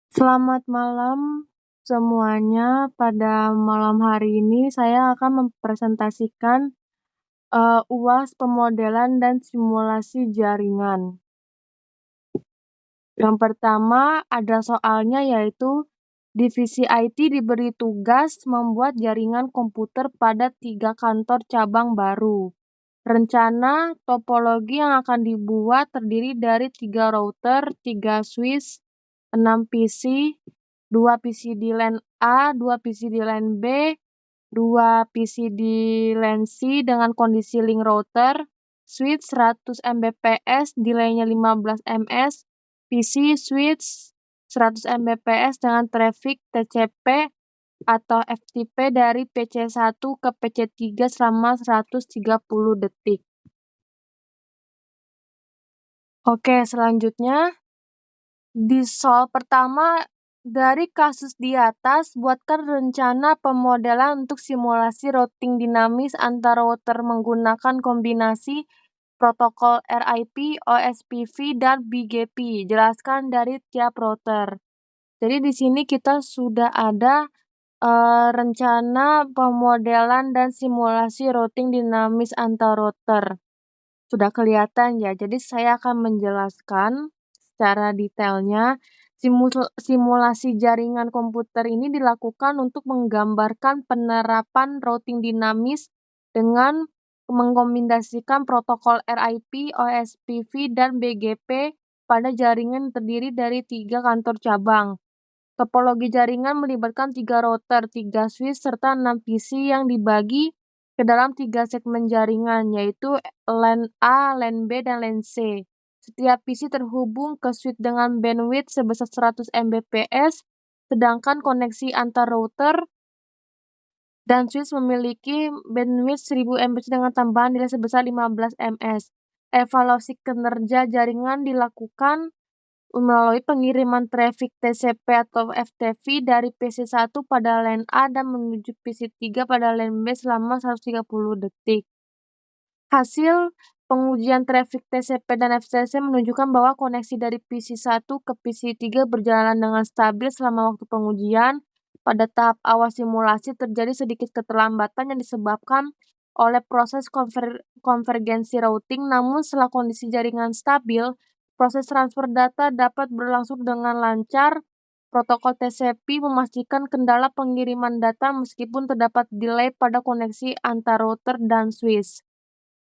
Selamat malam semuanya. Pada malam hari ini saya akan mempresentasikan UAS pemodelan dan simulasi jaringan. Yang pertama ada soalnya, yaitu divisi IT diberi tugas membuat jaringan komputer pada 3 kantor cabang baru. Rencana topologi yang akan dibuat terdiri dari 3 router, 3 switch, 6 PC, 2 PC di LAN A, 2 PC di LAN B, 2 PC di LAN C dengan kondisi link router, switch 100 Mbps, delaynya 15 ms, PC switch 100 Mbps dengan traffic TCP atau FTP dari PC1 ke PC3 selama 130 detik. Oke, selanjutnya di soal pertama dari kasus di atas, buatkan rencana pemodelan untuk simulasi routing dinamis antar router menggunakan kombinasi protokol RIP, OSPF, dan BGP. Jelaskan dari tiap router. Jadi di sini kita sudah ada rencana pemodelan dan simulasi routing dinamis antar router. Sudah kelihatan ya, jadi saya akan menjelaskan secara detailnya. Simulasi jaringan komputer ini dilakukan untuk menggambarkan penerapan routing dinamis dengan mengkombinasikan protokol RIP, OSPF, dan BGP pada jaringan terdiri dari 3 kantor cabang. Topologi jaringan melibatkan 3 router, 3 switch, serta 6 PC yang dibagi ke dalam 3 segmen jaringan, yaitu LAN A, LAN B, dan LAN C. Setiap PC terhubung ke switch dengan bandwidth sebesar 100 Mbps, sedangkan koneksi antar router dan switch memiliki bandwidth 1000 Mbps dengan tambahan nilai sebesar 15 ms. Evaluasi kinerja jaringan dilakukan melalui pengiriman traffic TCP atau FTP dari PC1 pada LAN A dan menuju PC3 pada LAN B selama 130 detik. Hasil pengujian traffic TCP dan FTP menunjukkan bahwa koneksi dari PC1 ke PC3 berjalan dengan stabil selama waktu pengujian. Pada tahap awal simulasi terjadi sedikit keterlambatan yang disebabkan oleh proses konvergensi routing, namun setelah kondisi jaringan stabil, proses transfer data dapat berlangsung dengan lancar. Protokol TCP memastikan kendala pengiriman data meskipun terdapat delay pada koneksi antar router dan switch.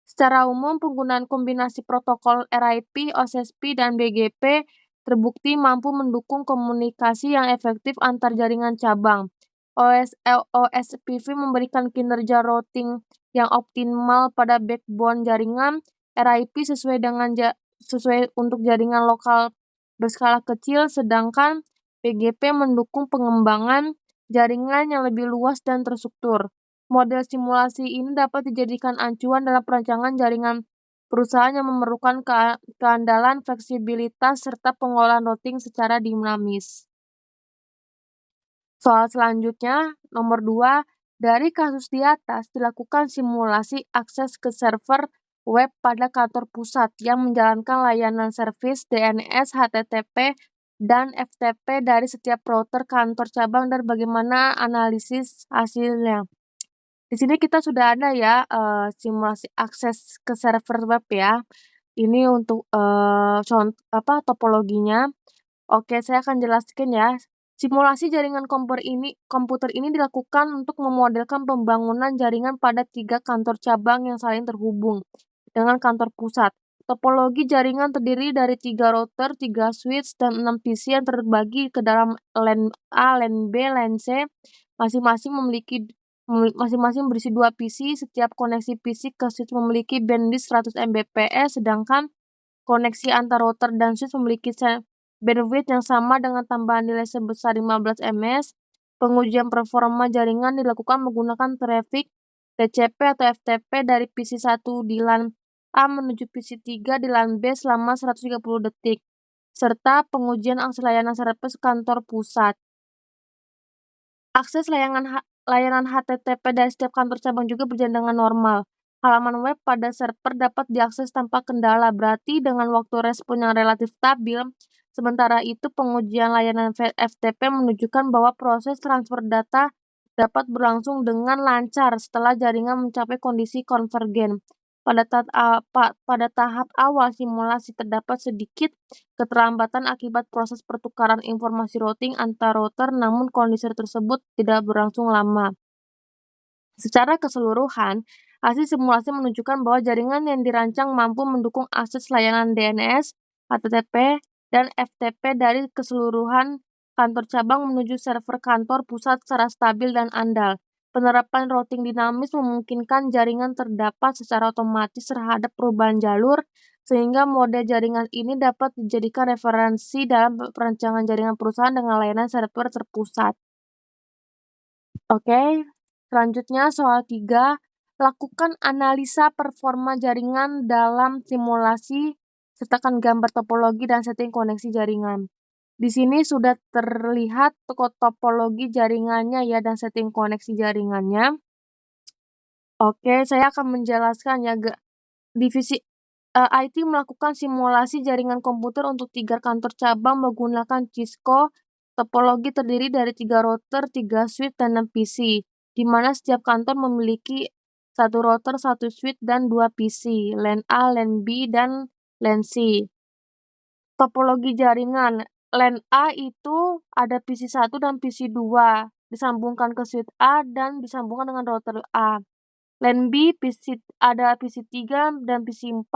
Secara umum, penggunaan kombinasi protokol RIP, OSPF, dan BGP terbukti mampu mendukung komunikasi yang efektif antar jaringan cabang. OSPF memberikan kinerja routing yang optimal pada backbone jaringan. RIP sesuai untuk jaringan lokal berskala kecil, sedangkan BGP mendukung pengembangan jaringan yang lebih luas dan terstruktur. Model simulasi ini dapat dijadikan acuan dalam perancangan jaringan perusahaan yang memerlukan keandalan, fleksibilitas, serta pengolahan routing secara dinamis. Soal selanjutnya, nomor 2, dari kasus di atas dilakukan simulasi akses ke server web pada kantor pusat yang menjalankan layanan servis DNS, HTTP, dan FTP dari setiap router kantor cabang dan bagaimana analisis hasilnya. Di sini kita sudah ada ya simulasi akses ke server web ya. Ini untuk topologinya. Oke, saya akan jelaskan ya. Simulasi jaringan komputer ini dilakukan untuk memodelkan pembangunan jaringan pada 3 kantor cabang yang saling terhubung dengan kantor pusat. Topologi jaringan terdiri dari 3 router, 3 switch, dan 6 PC yang terbagi ke dalam LAN A, LAN B, LAN C. Masing-masing berisi 2 PC. Setiap koneksi PC ke switch memiliki bandwidth 100 Mbps, sedangkan koneksi antar router dan switch memiliki bandwidth yang sama dengan tambahan nilai sebesar 15 ms. Pengujian performa jaringan dilakukan menggunakan traffic TCP atau FTP dari PC1 di LAN A menuju PC3 di LAN B selama 130 detik, serta pengujian akses layanan servis kantor pusat. Akses layanan HTTP dari setiap kantor cabang juga berjalan dengan normal. Halaman web pada server dapat diakses tanpa kendala, berarti dengan waktu respon yang relatif stabil, Sementara itu, pengujian layanan FTP menunjukkan bahwa proses transfer data dapat berlangsung dengan lancar setelah jaringan mencapai kondisi konvergen. Pada tahap awal simulasi terdapat sedikit keterlambatan akibat proses pertukaran informasi routing antar router, namun kondisi tersebut tidak berlangsung lama. Secara keseluruhan, hasil simulasi menunjukkan bahwa jaringan yang dirancang mampu mendukung akses layanan DNS, HTTP, dan FTP dari keseluruhan kantor cabang menuju server kantor pusat secara stabil dan andal. Penerapan routing dinamis memungkinkan jaringan terdapat secara otomatis terhadap perubahan jalur, sehingga model jaringan ini dapat dijadikan referensi dalam perancangan jaringan perusahaan dengan layanan server terpusat. Oke, selanjutnya soal 3. Lakukan analisa performa jaringan dalam simulasi, sertakan gambar topologi dan setting koneksi jaringan. Di sini sudah terlihat topologi jaringannya ya dan setting koneksi jaringannya. Oke, saya akan menjelaskan ya. Divisi IT melakukan simulasi jaringan komputer untuk 3 kantor cabang menggunakan Cisco. Topologi terdiri dari 3 router, 3 switch, dan 6 PC, di mana setiap kantor memiliki 1 router, 1 switch, dan 2 PC, LAN A, LAN B, dan LAN C. Topologi jaringan LAN A itu ada PC 1 dan PC 2, disambungkan ke switch A dan disambungkan dengan router A. LAN B ada PC 3 dan PC 4,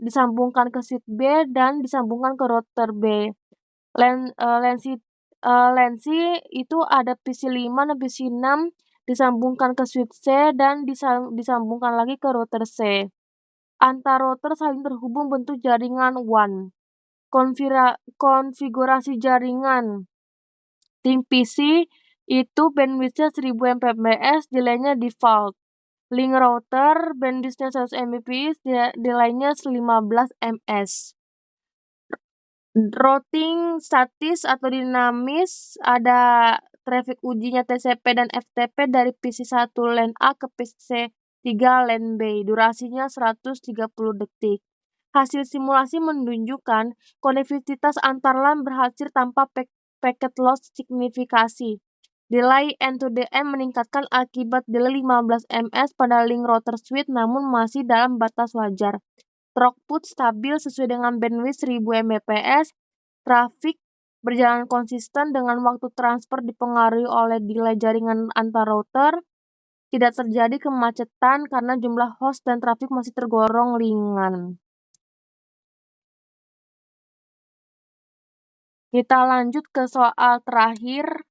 disambungkan ke switch B dan disambungkan ke router B. LAN C itu ada PC 5 dan PC 6, disambungkan ke switch C dan disambungkan lagi ke router C. Antar router saling terhubung bentuk jaringan WAN. Konfigurasi jaringan tim PC itu bandwidth-nya 1000 Mbps, delay-nya default. Link router bandwidth-nya 100 Mbps, delay-nya 15 ms. Routing statis atau dinamis, ada traffic ujinya TCP dan FTP dari PC 1 LAN A ke PC 3 LAN B, durasinya 130 detik. Hasil simulasi menunjukkan konektivitas antar LAN berhasil tanpa packet loss signifikasi. Delay end-to-end meningkatkan akibat delay 15 ms pada link router switch, namun masih dalam batas wajar. Throughput stabil sesuai dengan bandwidth 1000 Mbps. Trafik berjalan konsisten dengan waktu transfer dipengaruhi oleh delay jaringan antar router. Tidak terjadi kemacetan karena jumlah host dan trafik masih tergolong ringan. Kita lanjut ke soal terakhir,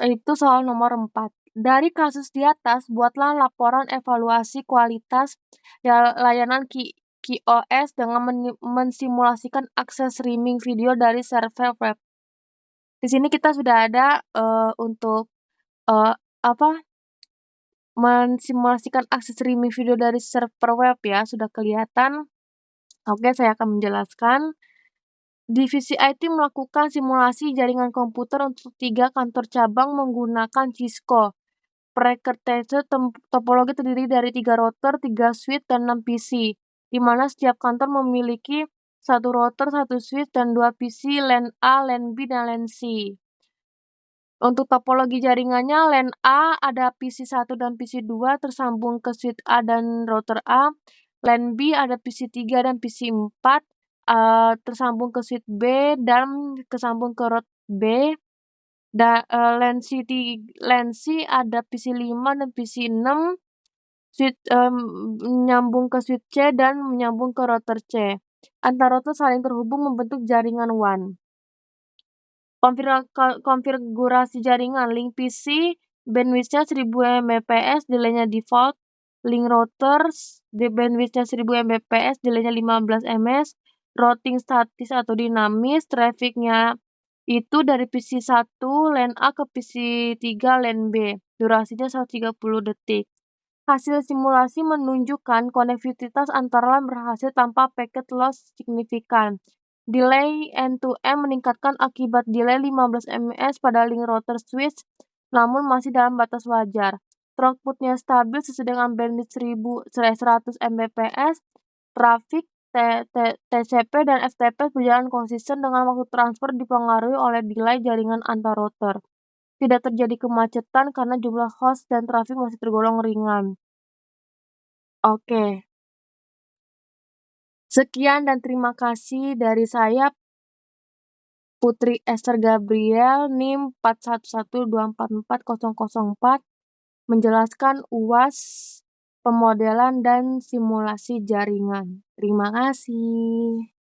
itu soal nomor 4. Dari kasus di atas, buatlah laporan evaluasi kualitas layanan QoS dengan mensimulasikan akses streaming video dari server web. Di sini kita sudah ada untuk mensimulasikan akses streaming video dari server web ya, sudah kelihatan. Oke, saya akan menjelaskan. Divisi IT melakukan simulasi jaringan komputer untuk 3 kantor cabang menggunakan Cisco. Prearchitecture topologi terdiri dari 3 router, 3 switch, dan 6 PC, di mana setiap kantor memiliki 1 router, 1 switch, dan 2 PC LAN A, LAN B, dan LAN C. Untuk topologi jaringannya, LAN A ada PC 1 dan PC 2 tersambung ke switch A dan router A. LAN B ada PC 3 dan PC 4 tersambung ke switch B dan tersambung ke router B. LAN C ada PC 5 dan PC 6 menyambung ke switch C dan menyambung ke router C. Antar router saling terhubung membentuk jaringan WAN. Konfigurasi jaringan link PC bandwidth-nya 1000 Mbps, delay-nya default. Link routers bandwidth-nya 1000 Mbps, delay-nya 15 ms. Routing statis atau dinamis, traffic-nya itu dari PC 1 LAN A ke PC 3 LAN B, durasinya 130 detik. Hasil simulasi menunjukkan konektivitas antar LAN berhasil tanpa packet loss signifikan. Delay end-to-end meningkatkan akibat delay 15 ms pada link router switch, namun masih dalam batas wajar. Throughput-nya stabil sesuai dengan bandwidth 100 Mbps. Trafik TCP dan FTP berjalan konsisten dengan waktu transfer dipengaruhi oleh delay jaringan antar router. Tidak terjadi kemacetan karena jumlah host dan trafik masih tergolong ringan. Oke. Sekian dan terima kasih dari saya, Putri Esther Gabriel, NIM 4112440004, menjelaskan UAS, pemodelan dan simulasi jaringan. Terima kasih.